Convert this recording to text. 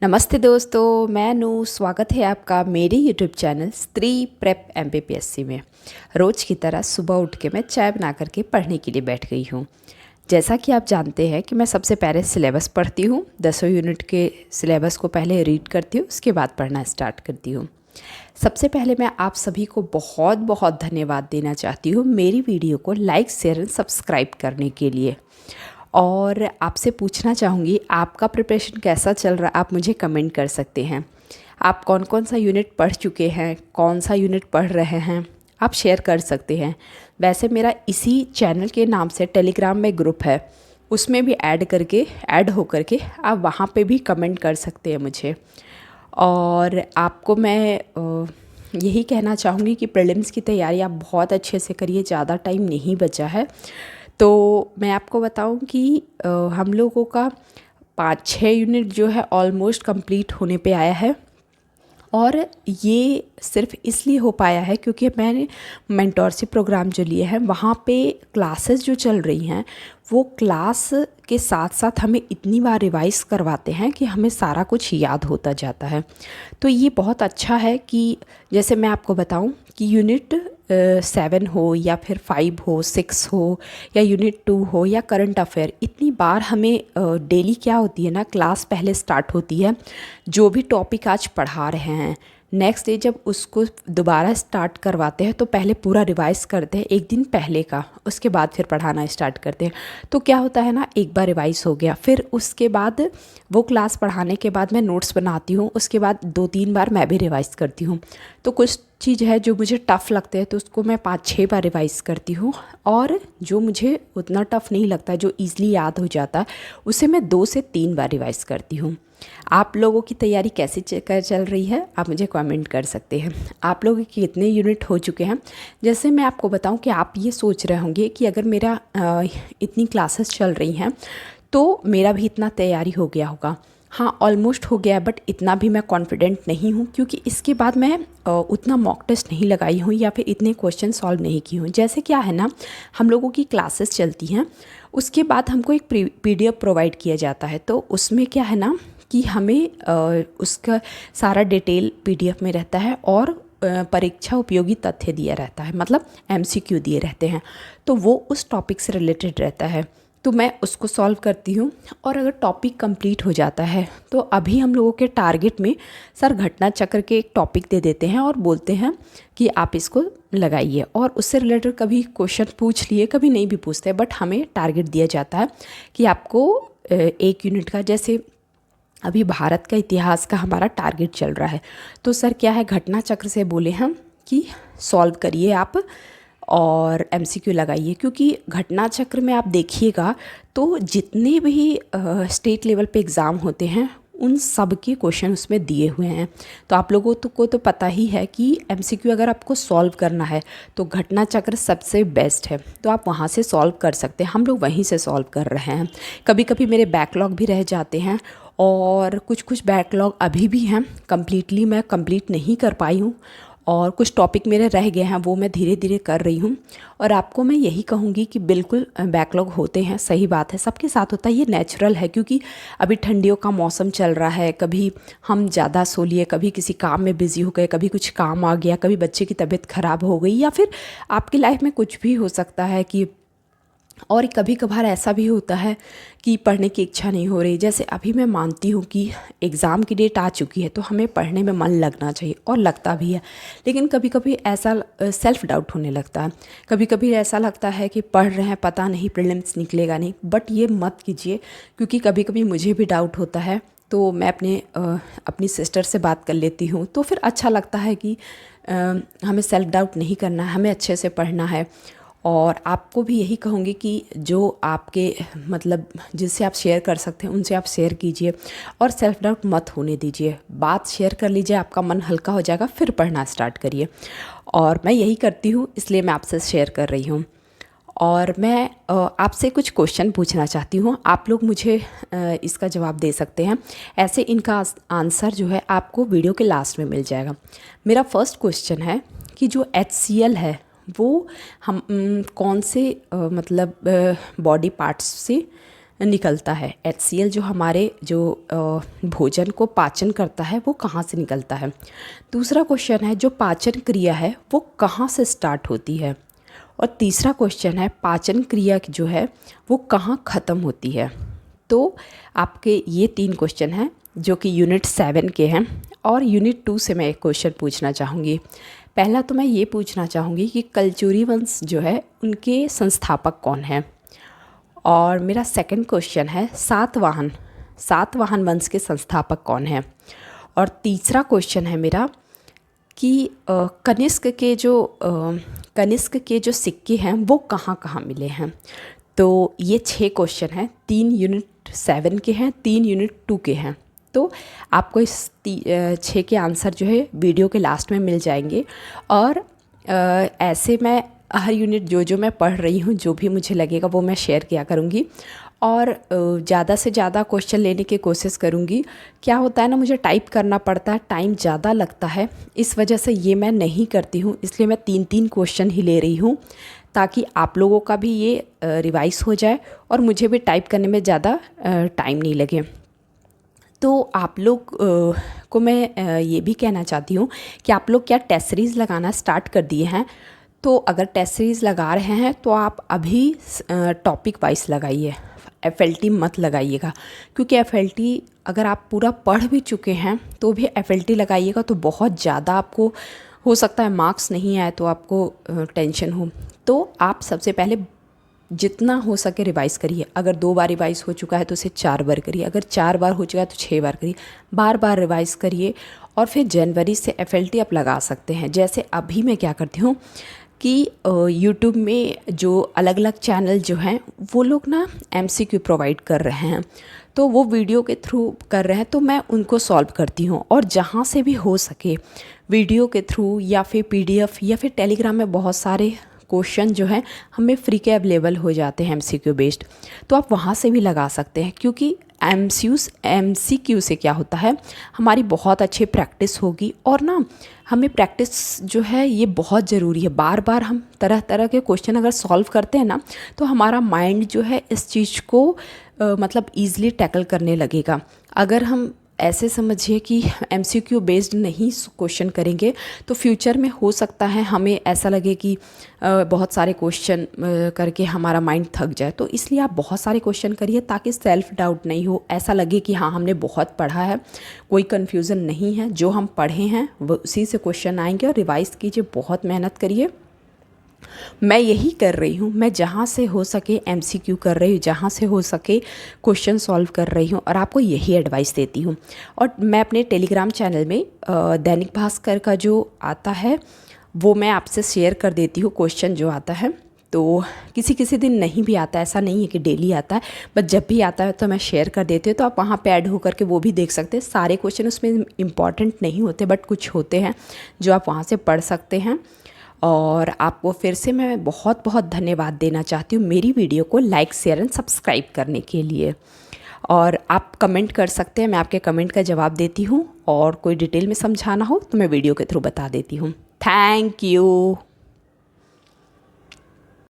नमस्ते दोस्तों, मैं नू। स्वागत है आपका मेरे यूट्यूब चैनल स्त्री प्रेप MPPSC में। रोज़ की तरह सुबह उठ के मैं चाय बना करके पढ़ने के लिए बैठ गई हूँ। जैसा कि आप जानते हैं कि मैं सबसे पहले सिलेबस पढ़ती हूँ। 10 यूनिट के सिलेबस को पहले रीड करती हूँ, उसके बाद पढ़ना स्टार्ट करती हूँ। सबसे पहले मैं आप सभी को बहुत बहुत धन्यवाद देना चाहती हूँ मेरी वीडियो को लाइक, शेयर एंड सब्सक्राइब करने के लिए। और आपसे पूछना चाहूँगी, आपका प्रिपरेशन कैसा चल रहा है? आप मुझे कमेंट कर सकते हैं। आप कौन कौन सा यूनिट पढ़ चुके हैं, कौन सा यूनिट पढ़ रहे हैं, आप शेयर कर सकते हैं। वैसे मेरा इसी चैनल के नाम से टेलीग्राम में ग्रुप है, उसमें भी ऐड हो करके आप वहाँ पे भी कमेंट कर सकते हैं मुझे। और आपको मैं यही कहना चाहूँगी कि प्रीलिम्स की तैयारी आप बहुत अच्छे से करिए, ज़्यादा टाइम नहीं बचा है। तो मैं आपको बताऊं कि हम लोगों का 5-6 यूनिट जो है ऑलमोस्ट कंप्लीट होने पे आया है। और ये सिर्फ इसलिए हो पाया है क्योंकि मैंने मेंटोरशिप प्रोग्राम जो लिए हैं वहाँ पे क्लासेस जो चल रही हैं वो क्लास के साथ साथ हमें इतनी बार रिवाइज़ करवाते हैं कि हमें सारा कुछ याद होता जाता है। तो ये बहुत अच्छा है कि जैसे मैं आपको बताऊं कि यूनिट 7 हो या फिर 5 हो, 6 हो या यूनिट 2 हो या करंट अफेयर, इतनी बार हमें डेली क्या होती है ना, क्लास पहले स्टार्ट होती है। जो भी टॉपिक आज पढ़ा रहे हैं नेक्स्ट डे जब उसको दोबारा स्टार्ट करवाते हैं तो पहले पूरा रिवाइज करते हैं एक दिन पहले का, उसके बाद फिर पढ़ाना स्टार्ट करते हैं। तो क्या होता है ना, एक बार रिवाइज हो गया, फिर उसके बाद वो क्लास पढ़ाने के बाद मैं नोट्स बनाती हूँ, उसके बाद 2-3 बार मैं भी रिवाइज़ करती हूँ। तो कुछ चीज़ है जो मुझे टफ़ लगते हैं तो उसको मैं 5-6 बार रिवाइज़ करती हूँ, और जो मुझे उतना टफ़ नहीं लगता, जो ईज़िली याद हो जाता है, उसे मैं 2 से 3 बार रिवाइज़ करती हूँ। आप लोगों की तैयारी कैसी चल रही है आप मुझे कमेंट कर सकते हैं। आप लोगों के कितने यूनिट हो चुके हैं? जैसे मैं आपको बताऊं कि आप ये सोच रहे होंगे कि अगर मेरा इतनी क्लासेस चल रही हैं तो मेरा भी इतना तैयारी हो गया होगा। हाँ, ऑलमोस्ट हो गया है, बट इतना भी मैं कॉन्फिडेंट नहीं हूँ क्योंकि इसके बाद मैं उतना मॉक टेस्ट नहीं लगाई हूँ या फिर इतने क्वेश्चन सॉल्व नहीं की हूँ। जैसे क्या है ना, हम लोगों की क्लासेस चलती हैं, उसके बाद हमको एक PDF प्रोवाइड किया जाता है। तो उसमें क्या है ना कि हमें उसका सारा डिटेल PDF में रहता है और परीक्षा उपयोगी तथ्य दिया रहता है, मतलब MCQ दिए रहते हैं। तो वो उस टॉपिक से रिलेटेड रहता है, तो मैं उसको सॉल्व करती हूँ। और अगर टॉपिक कंप्लीट हो जाता है तो अभी हम लोगों के टारगेट में सर घटना चक्र के एक टॉपिक दे देते हैं और बोलते हैं कि आप इसको लगाइए, और उससे रिलेटेड कभी क्वेश्चन पूछ लिए, कभी नहीं भी पूछते, बट हमें टारगेट दिया जाता है कि आपको 1 यूनिट का, जैसे अभी भारत का इतिहास का हमारा टारगेट चल रहा है, तो सर क्या है, घटना चक्र से बोले हम कि सॉल्व करिए आप और MCQ लगाइए। क्योंकि घटना चक्र में आप देखिएगा तो जितने भी स्टेट लेवल पे एग्ज़ाम होते हैं उन सब के क्वेश्चन उसमें दिए हुए हैं। तो आप लोगों को तो पता ही है कि MCQ अगर आपको सॉल्व करना है तो घटना चक्र सबसे बेस्ट है, तो आप वहाँ से सॉल्व कर सकते हैं। हम लोग वहीं से सॉल्व कर रहे हैं। कभी कभी मेरे बैकलॉग भी रह जाते हैं और कुछ बैकलॉग अभी भी हैं, कम्प्लीटली मैं कंप्लीट नहीं कर पाई हूँ, और कुछ टॉपिक मेरे रह गए हैं, वो मैं धीरे धीरे कर रही हूँ। और आपको मैं यही कहूँगी कि बिल्कुल बैकलॉग होते हैं, सही बात है, सबके साथ होता है, ये नेचुरल है। क्योंकि अभी ठंडियों का मौसम चल रहा है, कभी हम ज़्यादा सो लिए, कभी किसी काम में बिज़ी हो गए, कभी कुछ काम आ गया, कभी बच्चे की तबीयत ख़राब हो गई, या फिर आपकी लाइफ में कुछ भी हो सकता है कि, और कभी कभार ऐसा भी होता है कि पढ़ने की इच्छा नहीं हो रही। जैसे अभी मैं मानती हूँ कि एग्ज़ाम की डेट आ चुकी है तो हमें पढ़ने में मन लगना चाहिए, और लगता भी है, लेकिन कभी कभी ऐसा सेल्फ डाउट होने लगता है। कभी कभी ऐसा लगता है कि पढ़ रहे हैं, पता नहीं प्रीलिम्स निकलेगा नहीं, बट ये मत कीजिए, क्योंकि कभी कभी मुझे भी डाउट होता है। तो मैं अपनी सिस्टर से बात कर लेती हूँ, तो फिर अच्छा लगता है कि हमें सेल्फ डाउट नहीं करना है, हमें अच्छे से पढ़ना है। और आपको भी यही कहूँगी कि जो आपके मतलब जिससे आप शेयर कर सकते हैं उनसे आप शेयर कीजिए, और सेल्फ डाउट मत होने दीजिए। बात शेयर कर लीजिए, आपका मन हल्का हो जाएगा, फिर पढ़ना स्टार्ट करिए। और मैं यही करती हूँ, इसलिए मैं आपसे शेयर कर रही हूँ। और मैं आपसे कुछ क्वेश्चन पूछना चाहती हूँ, आप लोग मुझे इसका जवाब दे सकते हैं। ऐसे इनका आंसर जो है आपको वीडियो के लास्ट में मिल जाएगा। मेरा फर्स्ट क्वेश्चन है कि जो HCl है वो हम कौन से मतलब बॉडी पार्ट्स से निकलता है। HCl जो हमारे जो भोजन को पाचन करता है वो कहाँ से निकलता है। दूसरा क्वेश्चन है जो पाचन क्रिया है वो कहाँ से स्टार्ट होती है। और तीसरा क्वेश्चन है पाचन क्रिया जो है वो कहाँ ख़त्म होती है। तो आपके ये 3 क्वेश्चन हैं जो कि यूनिट 7 के हैं। और यूनिट 2 से मैं एक क्वेश्चन पूछना चाहूँगी। पहला तो मैं ये पूछना चाहूँगी कि कलचुरी वंश जो है उनके संस्थापक कौन हैं। और मेरा सेकंड क्वेश्चन है सातवाहन वंश के संस्थापक कौन हैं। और तीसरा क्वेश्चन है मेरा कि कनिष्क के जो सिक्के हैं वो कहाँ कहाँ मिले हैं। तो ये 6 क्वेश्चन हैं, 3 यूनिट 7 के हैं, 3 यूनिट 2 के हैं। तो आपको इस 6 के आंसर जो है वीडियो के लास्ट में मिल जाएंगे। और ऐसे मैं हर यूनिट जो मैं पढ़ रही हूँ जो भी मुझे लगेगा वो मैं शेयर किया करूँगी। और ज़्यादा से ज़्यादा क्वेश्चन लेने की कोशिश करूँगी। क्या होता है ना, मुझे टाइप करना पड़ता है, टाइम ज़्यादा लगता है, इस वजह से ये मैं नहीं करती हूँ। इसलिए मैं 3-3 क्वेश्चन ही ले रही हूँ ताकि आप लोगों का भी ये रिवाइज़ हो जाए और मुझे भी टाइप करने में ज़्यादा टाइम नहीं लगे। तो आप लोग को मैं ये भी कहना चाहती हूँ कि आप लोग क्या टेस्ट सीरीज़ लगाना स्टार्ट कर दिए हैं। तो अगर टेस्ट सीरीज़ लगा रहे हैं तो आप अभी टॉपिक वाइज लगाइए, FLT मत लगाइएगा। क्योंकि FLT अगर आप पूरा पढ़ भी चुके हैं तो भी FLT लगाइएगा तो बहुत ज़्यादा आपको हो सकता है मार्क्स नहीं आए तो आपको टेंशन हो। तो आप सबसे पहले जितना हो सके रिवाइज़ करिए। अगर 2 बार रिवाइज़ हो चुका है तो उसे 4 बार करिए, अगर 4 बार हो चुका है तो 6 बार करिए। बार बार रिवाइज़ करिए और फिर जनवरी से FLT आप लगा सकते हैं। जैसे अभी मैं क्या करती हूँ कि यूट्यूब में जो अलग अलग चैनल जो हैं वो लोग ना MCQ प्रोवाइड कर रहे हैं, तो वो वीडियो के थ्रू कर रहे हैं, तो मैं उनको सॉल्व करती हूँ। और जहाँ से भी हो सके वीडियो के थ्रू या फिर PDF या फिर टेलीग्राम में बहुत सारे क्वेश्चन जो हैं हमें फ्री के अवेलेबल हो जाते हैं MCQ बेस्ड, तो आप वहाँ से भी लगा सकते हैं। क्योंकि MCQ से क्या होता है, हमारी बहुत अच्छी प्रैक्टिस होगी। और ना हमें प्रैक्टिस जो है ये बहुत ज़रूरी है। बार बार हम तरह तरह के क्वेश्चन अगर सॉल्व करते हैं ना तो हमारा माइंड जो है इस चीज़ को मतलब ईज़िली टैकल करने लगेगा। अगर हम ऐसे समझिए कि MCQ बेस्ड नहीं क्वेश्चन करेंगे तो फ्यूचर में हो सकता है हमें ऐसा लगे कि बहुत सारे क्वेश्चन करके हमारा माइंड थक जाए। तो इसलिए आप बहुत सारे क्वेश्चन करिए ताकि सेल्फ डाउट नहीं हो, ऐसा लगे कि हाँ हमने बहुत पढ़ा है, कोई कन्फ्यूज़न नहीं है, जो हम पढ़े हैं वो उसी से क्वेश्चन आएंगे। और रिवाइज़ कीजिए, बहुत मेहनत करिए। मैं यही कर रही हूँ, मैं जहाँ से हो सके MCQ कर रही हूँ, जहाँ से हो सके क्वेश्चन सॉल्व कर रही हूँ और आपको यही एडवाइस देती हूँ। और मैं अपने टेलीग्राम चैनल में दैनिक भास्कर का जो आता है वो मैं आपसे शेयर कर देती हूँ क्वेश्चन जो आता है। तो किसी किसी दिन नहीं भी आता है, ऐसा नहीं है कि डेली आता है, बट जब भी आता है तो मैं शेयर कर देती हूँ। तो आप वहाँ पे ऐड होकर के वो भी देख सकते हैं। सारे क्वेश्चन उसमें इम्पॉर्टेंट नहीं होते, बट कुछ होते हैं जो आप वहाँ से पढ़ सकते हैं। और आपको फिर से मैं बहुत बहुत धन्यवाद देना चाहती हूँ मेरी वीडियो को लाइक, शेयर एंड सब्सक्राइब करने के लिए। और आप कमेंट कर सकते हैं, मैं आपके कमेंट का जवाब देती हूँ। और कोई डिटेल में समझाना हो तो मैं वीडियो के थ्रू बता देती हूँ। Thank you.